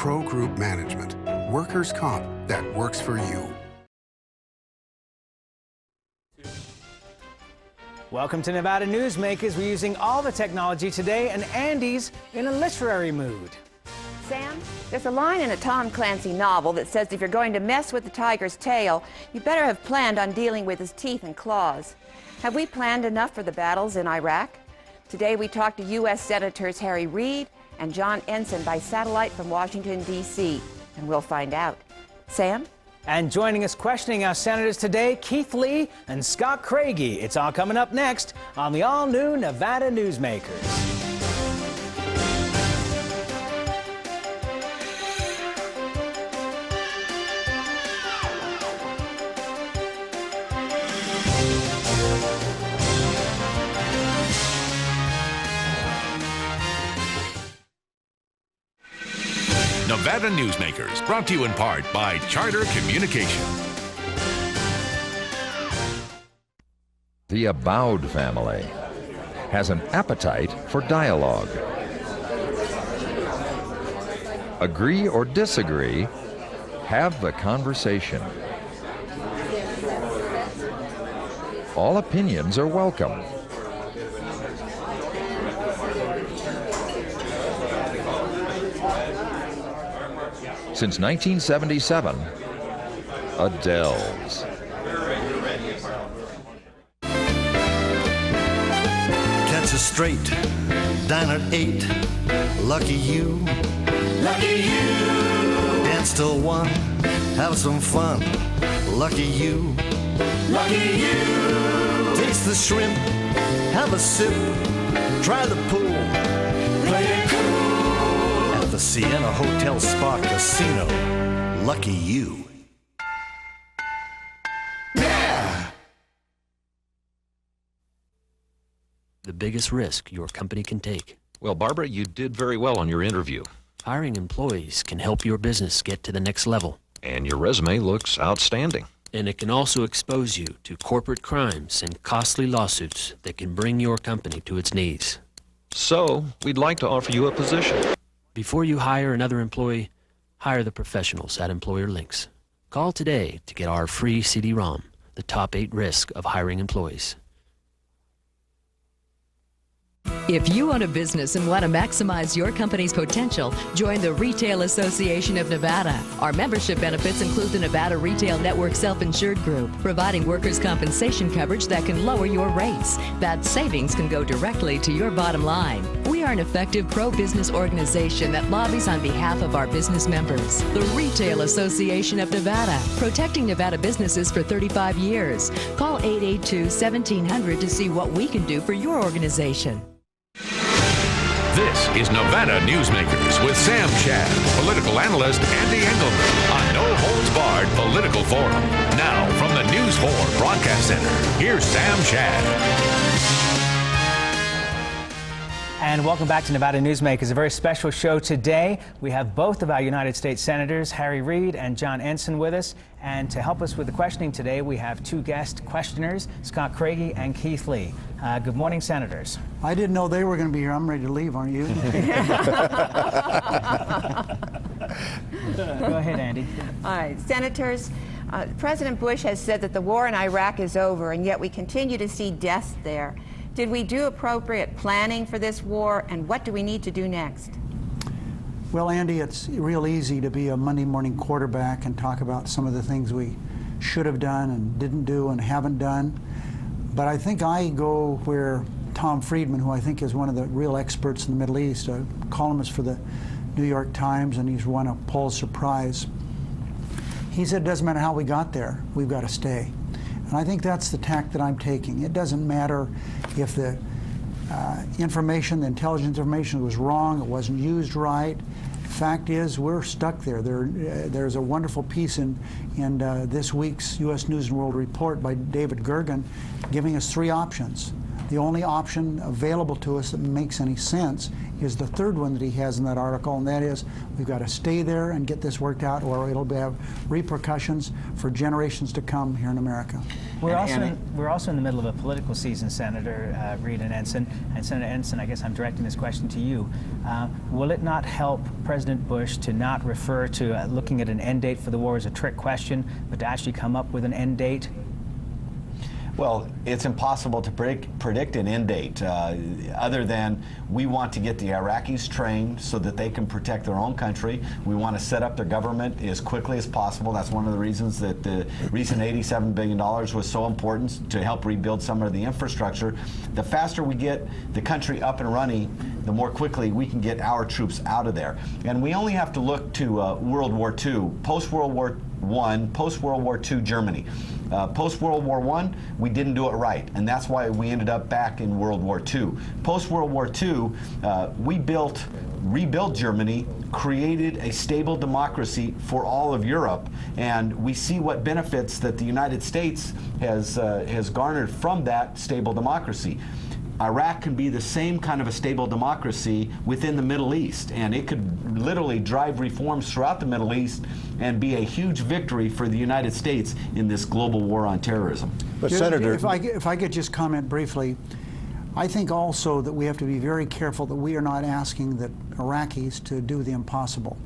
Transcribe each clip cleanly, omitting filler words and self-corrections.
Pro Group Management. Workers' comp that works for you. Welcome to Nevada Newsmakers. We're using all the technology today, and Andy's in a literary mood. Sam, there's a line in a Tom Clancy novel that says if you're going to mess with the tiger's tail, you better have planned on dealing with his teeth and claws. Have we planned enough for the battles in Iraq? Today we talked to U.S. Senators Harry Reid and John Ensign by satellite from Washington, D.C., and we'll find out. Sam? And joining us questioning our senators today, Keith Lee and Scott Craigie. It's all coming up next on the all-new Nevada Newsmakers. Nevada Newsmakers, brought to you in part by Charter Communication. The Abowed family has an appetite for dialogue. Agree or disagree, have the conversation. All opinions are welcome. Since 1977, Adele's. Catch a straight, dine at 8, lucky you. Lucky you. Dance till 1, have some fun, lucky you. Lucky you. Taste the shrimp, have a sip, try the pool, play it cool. At the Sienna Hotel Spa Casino, lucky you. The biggest risk your company can take. Well, Barbara, you did very well on your interview. Hiring employees can help your business get to the next level. And your resume looks outstanding. And it can also expose you to corporate crimes and costly lawsuits that can bring your company to its knees. So, we'd like to offer you a position. Before you hire another employee, hire the professionals at Employer Links. Call today to get our free CD-ROM, the top 8 risks of hiring employees. If you own a business and want to maximize your company's potential, join the Retail Association of Nevada. Our membership benefits include the Nevada Retail Network Self-Insured Group, providing workers' compensation coverage that can lower your rates. That savings can go directly to your bottom line. We are an effective pro-business organization that lobbies on behalf of our business members. The Retail Association of Nevada, protecting Nevada businesses for 35 years. Call 882-1700 to see what we can do for your organization. This is Nevada Newsmakers with Sam Shad, political analyst Ande Engleman on No Holds Barred Political Forum. Now, from the News 4 Broadcast Center, here's Sam Shad. And welcome back to Nevada Newsmakers, a very special show today. We have both of our United States Senators, Harry Reid and John Ensign, with us. And to help us with the questioning today, we have 2 guest questioners, Scott Craigie and Keith Lee. Good morning, Senators. I didn't know they were going to be here. I'm ready to leave, aren't you? Go ahead, Andy. All right, Senators, President Bush has said that the war in Iraq is over, and yet we continue to see deaths there. Did we do appropriate planning for this war, and what do we need to do next? Well, Andy, it's real easy to be a Monday morning quarterback and talk about some of the things we should have done and didn't do and haven't done. But I think I go where Tom Friedman, who I think is one of the real experts in the Middle East, a columnist for the New York Times, and he's won a Pulitzer Prize. He said it doesn't matter how we got there, we've got to stay. And I think that's the tack that I'm taking. It doesn't matter if the information, the intelligence information was wrong, it wasn't used right. Fact is, we're stuck there. There's a wonderful piece in this week's U.S. News and World Report by David Gergen giving us 3 options. The only option available to us that makes any sense is the third one that he has in that article, and that is we've got to stay there and get this worked out, or it'll have repercussions for generations to come here in America. We're also in the middle of a political season, Senator Reid and Ensign. And Senator Ensign, I guess I'm directing this question to you. Will it not help President Bush to not refer to looking at an end date for the war as a trick question, but to actually come up with an end date? Well, it's impossible to predict an end date, other than we want to get the Iraqis trained so that they can protect their own country. We want to set up their government as quickly as possible. That's one of the reasons that the recent $87 billion was so important, to help rebuild some of the infrastructure. The faster we get the country up and running, the more quickly we can get our troops out of there. And we only have to look to World War II, post-World War I, post-World War II Germany. Post-World War I, we didn't do it right, and that's why we ended up back in World War II. Post-World War II, we rebuilt Germany, created a stable democracy for all of Europe, and we see what benefits that the United States has garnered from that stable democracy. Iraq can be the same kind of a stable democracy within the Middle East, and it could literally drive reforms throughout the Middle East and be a huge victory for the United States in this global war on terrorism. But Senator, if I could just comment briefly, I think also that we have to be very careful that we are not asking the Iraqis to do the impossible.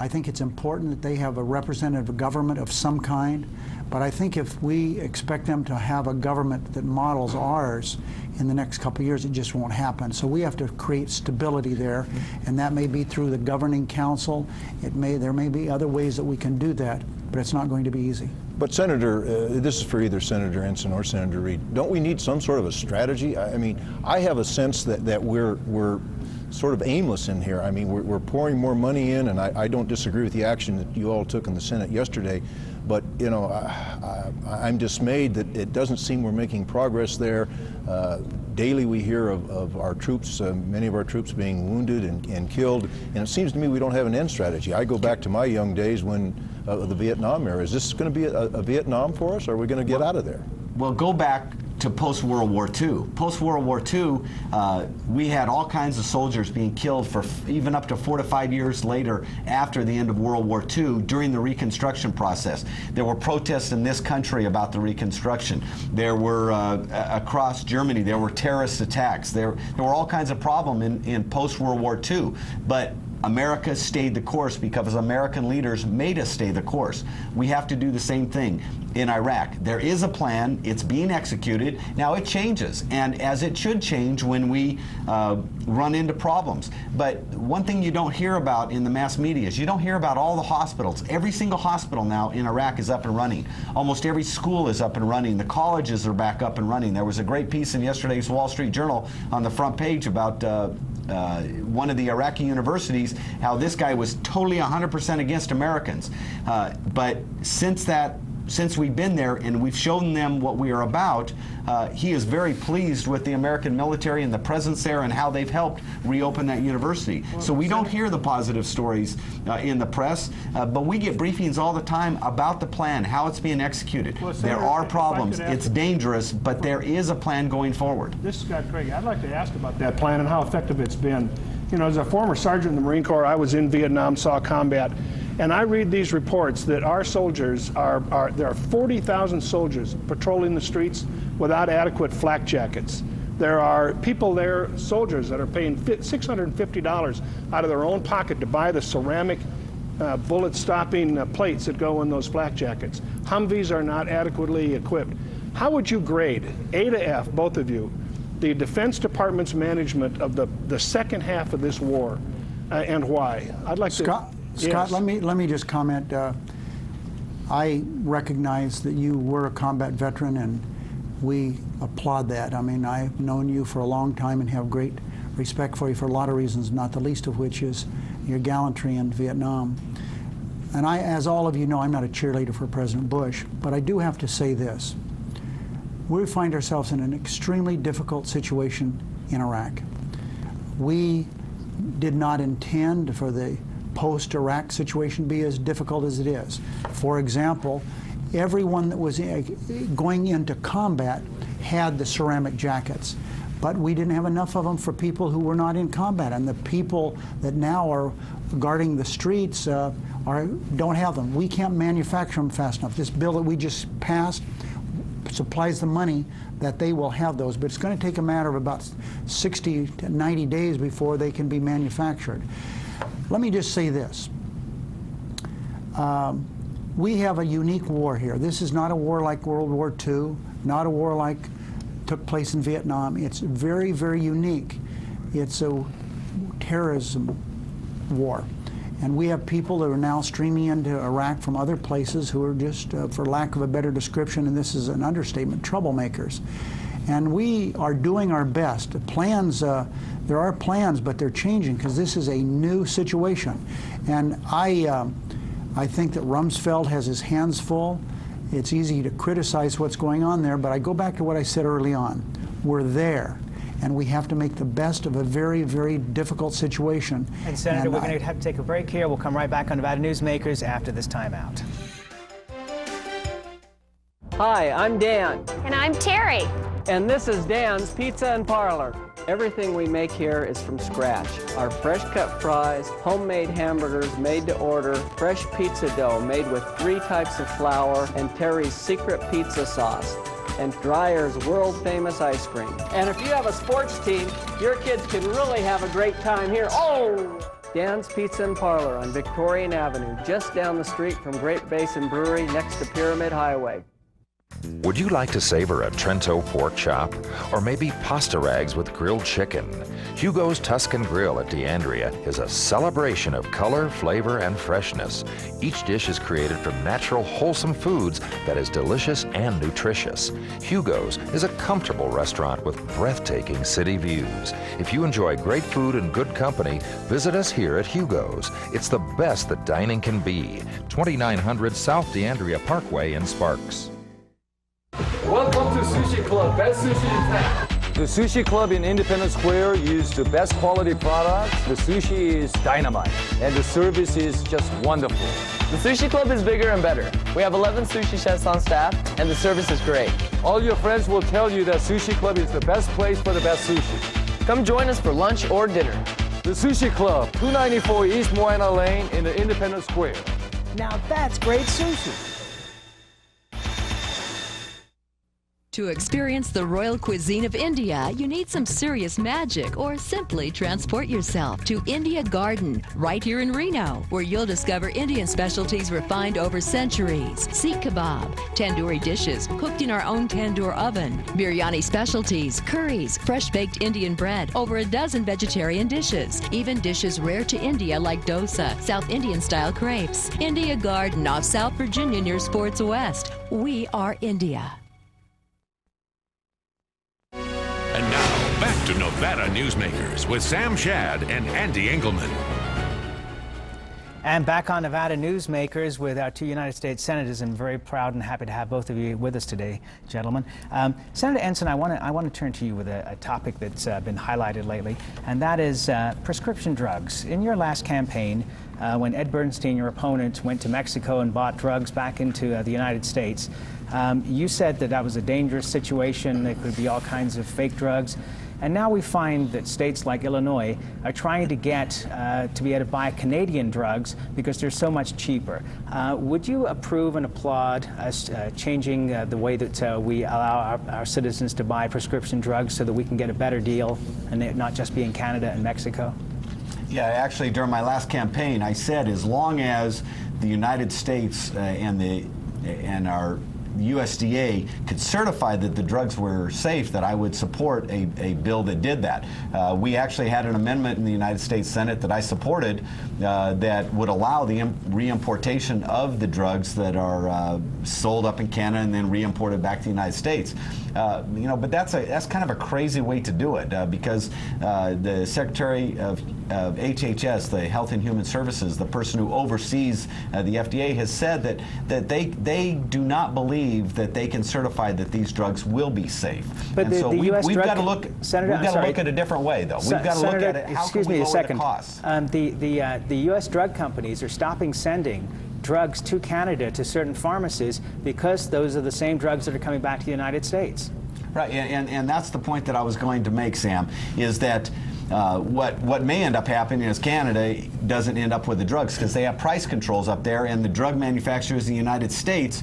I think it's important that they have a representative government of some kind, but I think if we expect them to have a government that models ours in the next couple of years, it just won't happen. So we have to create stability there, and that may be through the governing council. There may be other ways that we can do that, but it's not going to be easy. But Senator, this is for either Senator Ensign or Senator Reid. Don't we need some sort of a strategy? I mean, I have a sense that we're sort of aimless in here. I mean, we're pouring more money in, and I don't disagree with the action that you all took in the Senate yesterday. But, you know, I'm dismayed that it doesn't seem we're making progress there. Daily we hear of our troops, many of our troops being wounded and killed, and it seems to me we don't have an end strategy. I go back to my young days when the Vietnam era. Is this going to be a Vietnam for us, or are we going to get out of there? Well, go back to post-World War II. Post-World War II, we had all kinds of soldiers being killed for even up to 4 to 5 years later after the end of World War II during the Reconstruction process. There were protests in this country about the Reconstruction. There were, across Germany, there were terrorist attacks. There were all kinds of problems in post-World War II. But America stayed the course because American leaders made us stay the course. We have to do the same thing in Iraq. There is a plan, it's being executed. Now it changes, and as it should change when we run into problems. But one thing you don't hear about in the mass media is you don't hear about all the hospitals. Every single hospital now in Iraq is up and running. Almost every school is up and running. The colleges are back up and running. There was a great piece in yesterday's Wall Street Journal on the front page about one of the Iraqi universities, how this guy was totally 100% against Americans. But since we've been there and we've shown them what we are about, he is very pleased with the American military and the presence there and how they've helped reopen that university. So we don't hear the positive stories in the press, but we get briefings all the time about the plan, how it's being executed. Well, Senator, there are problems. It's dangerous, but there is a plan going forward. This is Scott Craigie. I'd like to ask about that plan and how effective it's been. You know, as a former sergeant in the Marine Corps, I was in Vietnam, saw combat, and I read these reports that our soldiers there are 40,000 soldiers patrolling the streets without adequate flak jackets. There are people there, soldiers, that are paying $650 out of their own pocket to buy the ceramic bullet-stopping plates that go in those flak jackets. Humvees are not adequately equipped. How would you grade, A to F, both of you, the Defense Department's management of the second half of this war, and why? I'd like Scott, yes. let me just comment. I recognize that you were a combat veteran, and we applaud that. I mean, I've known you for a long time and have great respect for you for a lot of reasons, not the least of which is your gallantry in Vietnam. And as all of you know, I'm not a cheerleader for President Bush, but I do have to say this. We find ourselves in an extremely difficult situation in Iraq. We did not intend for the post-Iraq situation to be as difficult as it is. For example, everyone that was going into combat had the ceramic jackets. But we didn't have enough of them for people who were not in combat, and the people that now are guarding the streets don't have them. We can't manufacture them fast enough. This bill that we just passed supplies the money that they will have those, but it's going to take a matter of about 60 to 90 days before they can be manufactured. Let me just say this. We have a unique war here. This is not a war like World War II, not a war like took place in Vietnam. It's very, very unique. It's a terrorism war. And we have people that are now streaming into Iraq from other places who are just, for lack of a better description, and this is an understatement, troublemakers. And we are doing our best. The plans, there are plans, but they're changing because this is a new situation. And I think that Rumsfeld has his hands full. It's easy to criticize what's going on there, but I go back to what I said early on. We're there, and we have to make the best of a very, very difficult situation. And Senator, we're going to have to take a break here. We'll come right back on Nevada Newsmakers after this timeout. Hi, I'm Dan. And I'm Terry. And this is Dan's Pizza and Parlor. Everything we make here is from scratch. Our fresh cut fries, homemade hamburgers made to order, fresh pizza dough made with 3 types of flour, and Terry's secret pizza sauce, and Dreyer's world-famous ice cream. And if you have a sports team, your kids can really have a great time here. Oh! Dan's Pizza and Parlor on Victorian Avenue, just down the street from Great Basin Brewery next to Pyramid Highway. Would you like to savor a Trento pork chop? Or maybe pasta rags with grilled chicken? Hugo's Tuscan Grill at D'Andrea is a celebration of color, flavor, and freshness. Each dish is created from natural, wholesome foods that is delicious and nutritious. Hugo's is a comfortable restaurant with breathtaking city views. If you enjoy great food and good company, visit us here at Hugo's. It's the best that dining can be. 2900 South D'Andrea Parkway in Sparks. Welcome to Sushi Club, best sushi in town. The Sushi Club in Independence Square uses the best quality products. The sushi is dynamite, and the service is just wonderful. The Sushi Club is bigger and better. We have 11 sushi chefs on staff, and the service is great. All your friends will tell you that Sushi Club is the best place for the best sushi. Come join us for lunch or dinner. The Sushi Club, 294 East Moana Lane in the Independence Square. Now that's great sushi. To experience the royal cuisine of India, you need some serious magic or simply transport yourself to India Garden, right here in Reno, where you'll discover Indian specialties refined over centuries. Sikh kebab, tandoori dishes cooked in our own tandoor oven, biryani specialties, curries, fresh-baked Indian bread, over a dozen vegetarian dishes, even dishes rare to India like dosa, South Indian-style crepes. India Garden off South Virginia near Sports West. We are India. And now, back to Nevada Newsmakers with Sam Shad and Ande Engleman. And back on Nevada Newsmakers with our 2 United States Senators. I'm very proud and happy to have both of you with us today, gentlemen. Senator Ensign, I want to turn to you with a topic that's been highlighted lately, and that is prescription drugs. In your last campaign, when Ed Bernstein, your opponent, went to Mexico and bought drugs back into the United States, you said that that was a dangerous situation. There could be all kinds of fake drugs. And now we find that states like Illinois are trying to get to be able to buy Canadian drugs because they're so much cheaper. Would you approve and applaud us changing the way that we allow our citizens to buy prescription drugs so that we can get a better deal and it not just be in Canada and Mexico? Yeah, actually, during my last campaign, I said as long as the United States and our USDA could certify that the drugs were safe, that I would support a bill that did that. We actually had an amendment in the United States Senate that I supported that would allow the reimportation of the drugs that are sold up in Canada and then reimported back to the United States. But that's kind of a crazy way to do it because the Secretary of HHS, the Health and Human Services, the person who oversees the FDA, has said that they do not believe that they can certify that these drugs will be safe. But and so we've got to look. Senator, we've got to look at a different way, though. We've got to look at it. How can we lower the costs? The U.S. drug companies are stopping sending drugs to Canada to certain pharmacies because those are the same drugs that are coming back to the United States. Right, and that's the point that I was going to make, Sam, is that what may end up happening is Canada doesn't end up with the drugs because they have price controls up there, and the drug manufacturers in the United States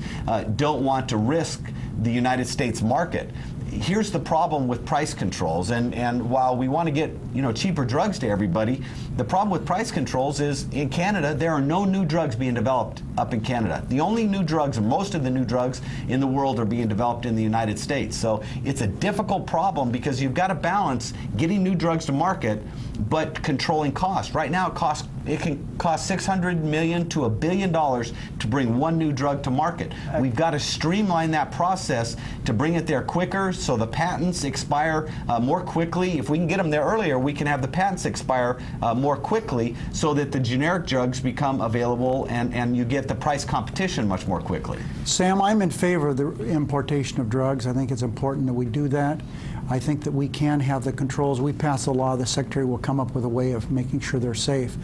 don't want to risk the United States market. Here's the problem with price controls, and while we want to get cheaper drugs to everybody, the problem with price controls is in Canada there are no new drugs being developed up in Canada. The only new drugs, or most of the new drugs in the world, are being developed in the United States. So it's a difficult problem because you've got to balance getting new drugs to market but controlling cost. Right now it can cost $600 million to $1 billion to bring one new drug to market. We've got to streamline that process to bring it there quicker so the patents expire more quickly. If we can get them there earlier, we can have the patents expire more quickly so that the generic drugs become available and you get the price competition much more quickly. Sam, I'm in favor of the importation of drugs. I think it's important that we do that. I think that we can have the controls. We pass a law, the Secretary will come up with a way of making sure they're safe.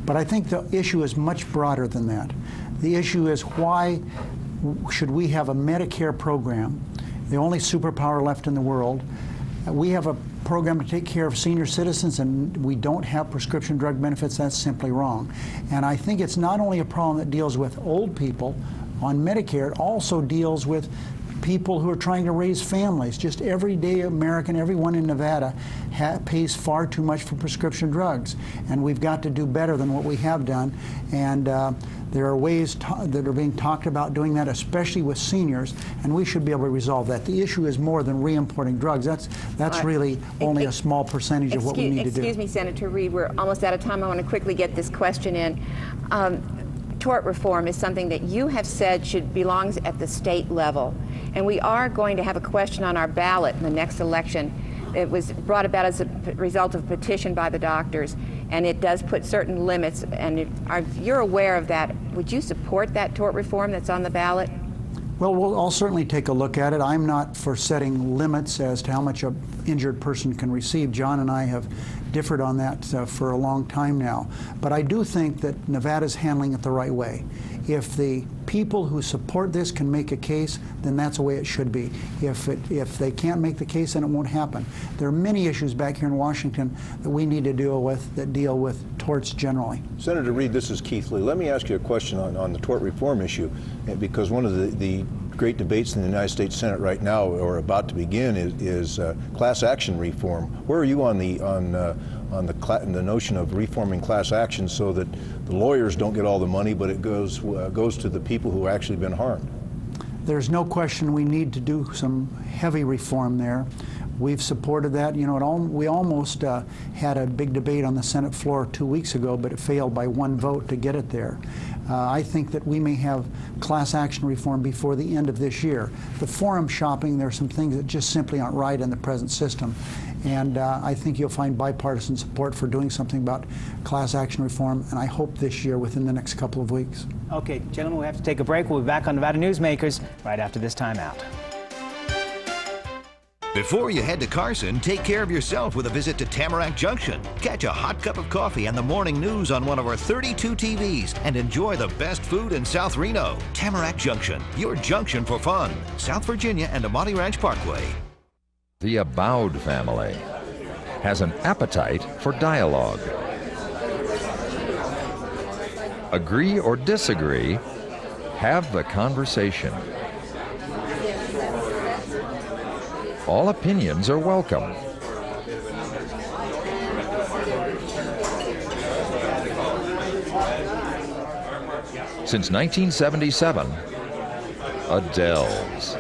But I think the issue is much broader than that. The issue is, why should we have a Medicare program, the only superpower left in the world? We have a program to take care of senior citizens and we don't have prescription drug benefits. That's simply wrong. And I think it's not only a problem that deals with old people on Medicare, it also deals with people who are trying to raise families. Just everyday American, everyone in Nevada pays far too much for prescription drugs. And we've got to do better than what we have done. And there are ways that are being talked about doing that, especially with seniors, and we should be able to resolve that. The issue is more than re-importing drugs. That's really only a small percentage of what we need to do. Excuse me, Senator Reid, we're almost out of time. I want to quickly get this question in. Tort reform is something that you have said belongs at the state level. And we are going to have a question on our ballot in the next election. It was brought about as a result of a petition by the doctors, and it does put certain limits. And if you're aware of that, would you support that tort reform that's on the ballot? Well, I'll certainly take a look at it. I'm not for setting limits as to how much an injured person can receive. John and I have differed on that for a long time now. But I do think that Nevada's handling it the right way. If the people who support this can make a case, then that's the way it should be. If they can't make the case, then it won't happen. There are many issues back here in Washington that we need to deal with that deal with torts generally. Senator Reid, this is Keith Lee. Let me ask you a question on the tort reform issue, because one of the great debates in the United States Senate right now, or about to begin, is class action reform. Where are you on the notion of reforming class action so that the lawyers don't get all the money, but it goes to the people who have actually been harmed? There's no question we need to do some heavy reform there. We've supported that. You know, we almost had a big debate on the Senate floor 2 weeks ago, but it failed by one vote to get it there. I think that we may have class action reform before the end of this year. The forum shopping, there are some things that just simply aren't right in the present system. And I think you'll find bipartisan support for doing something about class action reform, and I hope this year, within the next couple of weeks. Okay, gentlemen, we have to take a break. We'll be back on Nevada Newsmakers right after this time out. Before you head to Carson, take care of yourself with a visit to Tamarack Junction. Catch a hot cup of coffee and the morning news on one of our 32 TVs and enjoy the best food in South Reno. Tamarack Junction, your junction for fun. South Virginia and Amati Ranch Parkway. The Abowed family has an appetite for dialogue. Agree or disagree, have the conversation. All opinions are welcome. Since 1977, Adele's.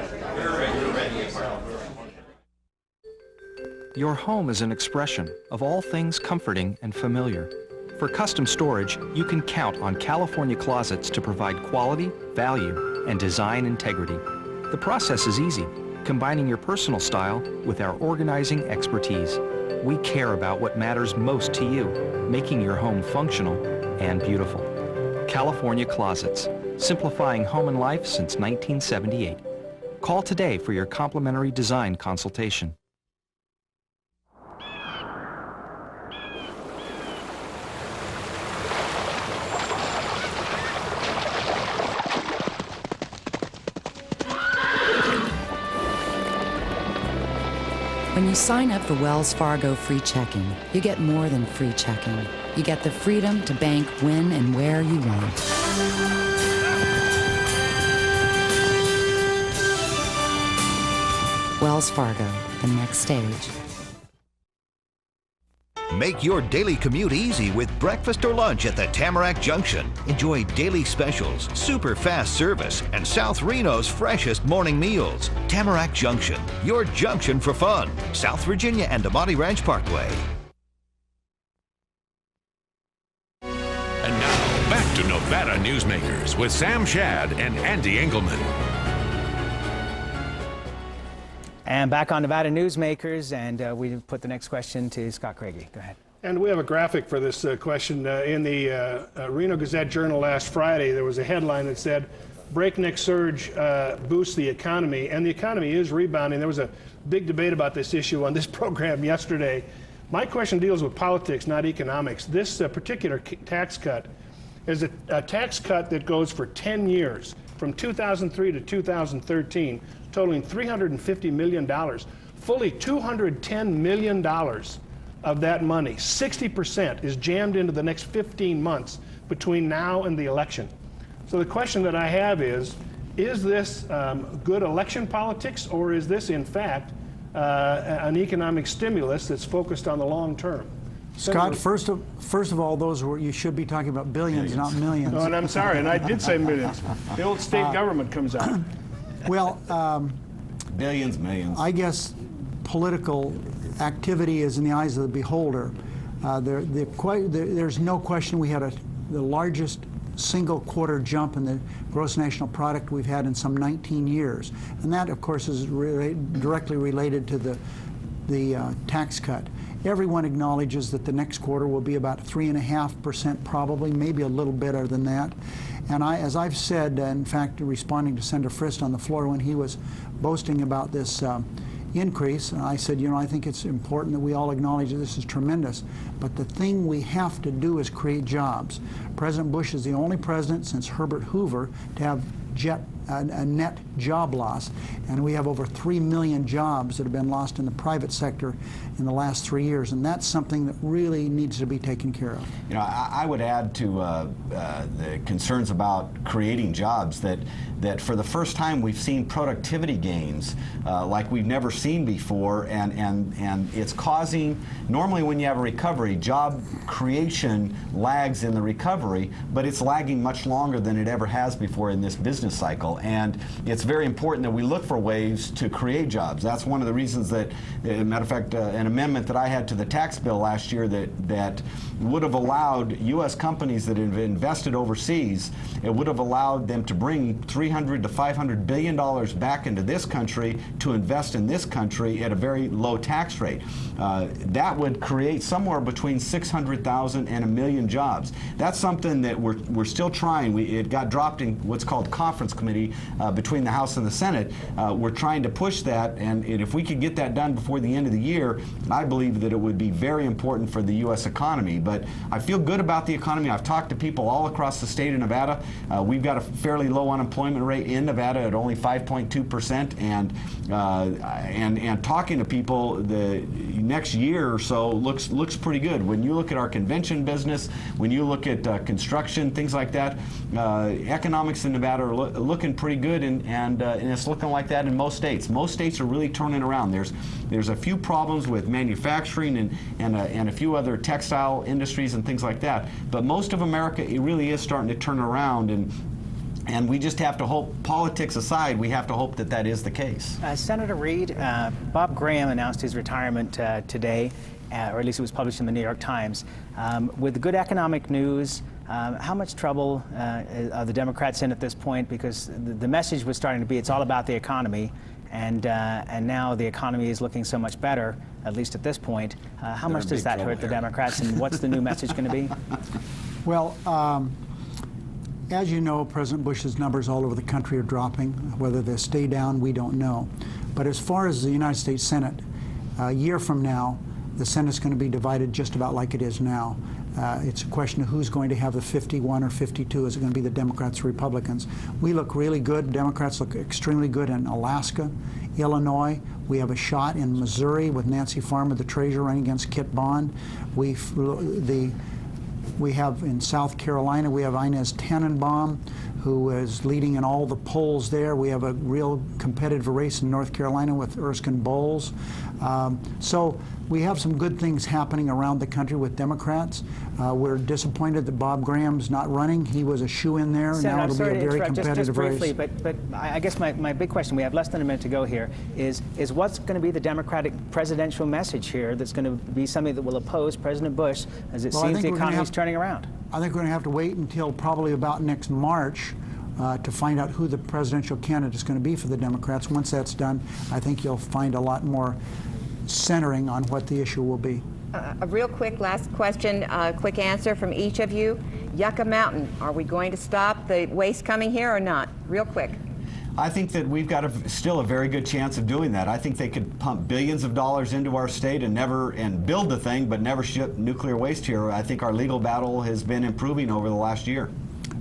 Your home is an expression of all things comforting and familiar. For custom storage, you can count on California Closets to provide quality, value, and design integrity. The process is easy, combining your personal style with our organizing expertise. We care about what matters most to you, making your home functional and beautiful. California Closets, simplifying home and life since 1978. Call today for your complimentary design consultation. When you sign up for Wells Fargo free checking, you get more than free checking. You get the freedom to bank when and where you want. Wells Fargo, the next stage. Make your daily commute easy with breakfast or lunch at the Tamarack Junction. Enjoy daily specials, super fast service, and South Reno's freshest morning meals. Tamarack Junction, your junction for fun. South Virginia and Amati Ranch Parkway. And now, back to Nevada Newsmakers with Sam Shad and Ande Engleman. And back on Nevada Newsmakers, and we put the next question to Scott Craigie. Go ahead. And we have a graphic for this question. In the Reno Gazette-Journal last Friday, there was a headline that said, breakneck surge boosts the economy, and the economy is rebounding. There was a big debate about this issue on this program yesterday. My question deals with politics, not economics. This particular tax cut is a tax cut that goes for 10 years, from 2003 to 2013, totaling $350 million. Fully $210 million of that money, 60%, is jammed into the next 15 months between now and the election. So the question that I have is this good election politics, or is this in fact an economic stimulus that's focused on the long term? Scott, first of all, those were, you should be talking about billions, not millions. Oh, and I'm sorry, and I did say millions. The old state government comes out. Well, billions, millions. I guess political activity is in the eyes of the beholder. There's no question we had the largest single quarter jump in the gross national product we've had in some 19 years. And that, of course, is directly related to the tax cut. Everyone acknowledges that the next quarter will be about 3.5% probably, maybe a little better than that. And as I've said, in fact, responding to Senator Frist on the floor when he was boasting about this increase, I said, you know, I think it's important that we all acknowledge that this is tremendous, but the thing we have to do is create jobs. President Bush is the only president since Herbert Hoover to have a net job loss, and we have over 3 million jobs that have been lost in the private sector in the last 3 years, and that's something that really needs to be taken care of. You know, I would add to the concerns about creating jobs that for the first time we've seen productivity gains like we've never seen before, and it's causing, normally when you have a recovery, job creation lags in the recovery, but it's lagging much longer than it ever has before in this business cycle. And it's very important that we look for ways to create jobs. That's one of the reasons that, as a matter of fact, an amendment that I had to the tax bill last year that would have allowed U.S. companies that have invested overseas, it would have allowed them to bring $300 to $500 billion back into this country to invest in this country at a very low tax rate. That would create somewhere between 600,000 and 1 million jobs. That's something that we're still trying. It got dropped in what's called conference committee between the House and the Senate. We're trying to push that, and if we could get that done before the end of the year, I believe that it would be very important for the U.S. economy. But I feel good about the economy. I've talked to people all across the state of Nevada. We've got a fairly low unemployment rate in Nevada at only 5.2%, and talking to people, the next year or so looks pretty good. When you look at our convention business, when you look at construction, things like that, economics in Nevada are looking pretty good, and it's looking like that in most states. Most states are really turning around. There's a few problems with manufacturing and a few other textile industries and things like that, but most of America, it really is starting to turn around, and we just have to hope, politics aside, we have to hope that that is the case. Senator Reid, Bob Graham announced his retirement today, or at least it was published in the New York Times. With the good economic news, how much trouble are the Democrats in at this point? Because the message was starting to be it's all about the economy, and now the economy is looking so much better, at least at this point. How much does that hurt the Democrats, and what's the new message going to be? Well, as you know, President Bush's numbers all over the country are dropping. Whether they stay down, we don't know. But as far as the United States Senate, a year from now, the Senate's going to be divided just about like it is now. It's a question of who's going to have the 51 or 52. Is it going to be the Democrats or Republicans? We look really good. Democrats look extremely good in Alaska, Illinois. We have a shot in Missouri with Nancy Farmer, the treasurer, running against Kit Bond. We have in South Carolina, we have Inez Tannenbaum, who is leading in all the polls there. We have a real competitive race in North Carolina with Erskine Bowles. So we have some good things happening around the country with Democrats. We're disappointed that Bob Graham's not running. He was a shoo-in there. Senator, now it'll be a very competitive just briefly, race. But I guess my big question, we have less than a minute to go here, is what's going to be the Democratic presidential message here that's going to be something that will oppose President Bush as it seems the economy is turning around? I think we're going to have to wait until probably about next March to find out who the presidential candidate is going to be for the Democrats. Once that's done, I think you'll find a lot more centering on what the issue will be. A real quick last question, quick answer from each of you. Yucca Mountain, are we going to stop the waste coming here or not? Real quick. I think that we've got still a very good chance of doing that. I think they could pump billions of dollars into our state and build the thing, but never ship nuclear waste here. I think our legal battle has been improving over the last year.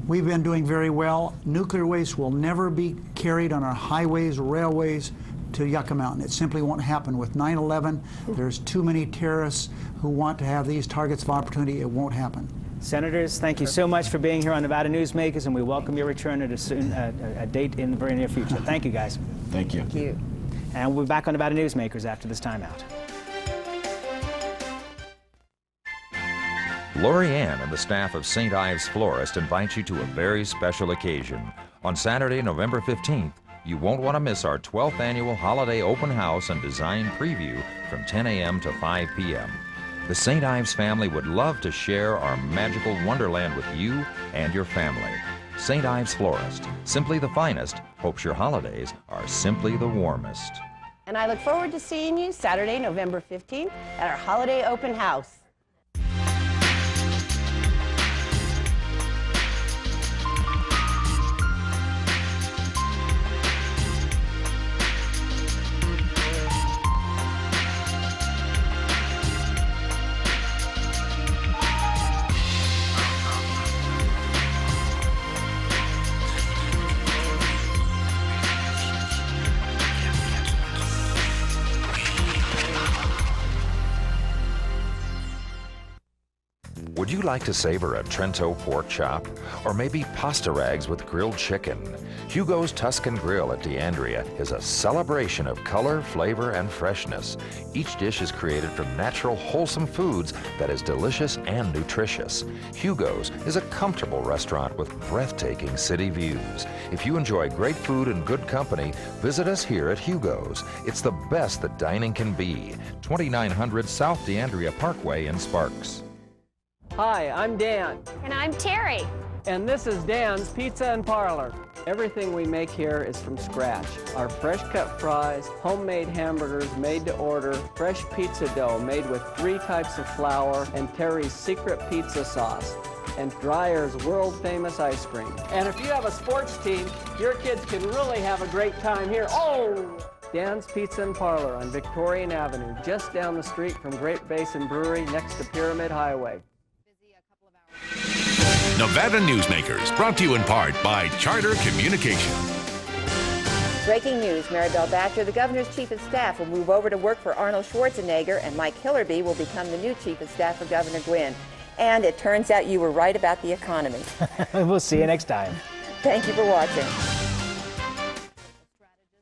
We've been doing very well. Nuclear waste will never be carried on our highways, railways to Yucca Mountain. It simply won't happen. With 9/11, there's too many terrorists who want to have these targets of opportunity. It won't happen. Senators, thank you so much for being here on Nevada Newsmakers, and we welcome your return at a date in the very near future. Thank you, guys. Thank you. Thank you. And we'll be back on Nevada Newsmakers after this timeout. Lori Ann and the staff of St. Ives Florist invite you to a very special occasion. On Saturday, November 15th, you won't want to miss our 12th annual holiday open house and design preview from 10 a.m. to 5 p.m. The St. Ives family would love to share our magical wonderland with you and your family. St. Ives Florist, simply the finest, hopes your holidays are simply the warmest. And I look forward to seeing you Saturday, November 15th at our holiday open house. Would you like to savor a Trento pork chop? Or maybe pasta rags with grilled chicken? Hugo's Tuscan Grill at D'Andrea is a celebration of color, flavor, and freshness. Each dish is created from natural, wholesome foods that is delicious and nutritious. Hugo's is a comfortable restaurant with breathtaking city views. If you enjoy great food and good company, visit us here at Hugo's. It's the best that dining can be. 2900 South D'Andrea Parkway in Sparks. Hi, I'm Dan. And I'm Terry. And this is Dan's Pizza and Parlor. Everything we make here is from scratch. Our fresh cut fries, homemade hamburgers made to order, fresh pizza dough made with 3 types of flour, and Terry's secret pizza sauce, and Dreyer's world-famous ice cream. And if you have a sports team, your kids can really have a great time here. Oh! Dan's Pizza and Parlor on Victorian Avenue, just down the street from Great Basin Brewery next to Pyramid Highway. Nevada Newsmakers, brought to you in part by Charter Communication. Breaking news, Maribel Batcher, the governor's chief of staff, will move over to work for Arnold Schwarzenegger, and Mike Hillerby will become the new chief of staff for Governor Gwynn. And it turns out you were right about the economy. We'll see you next time. Thank you for watching.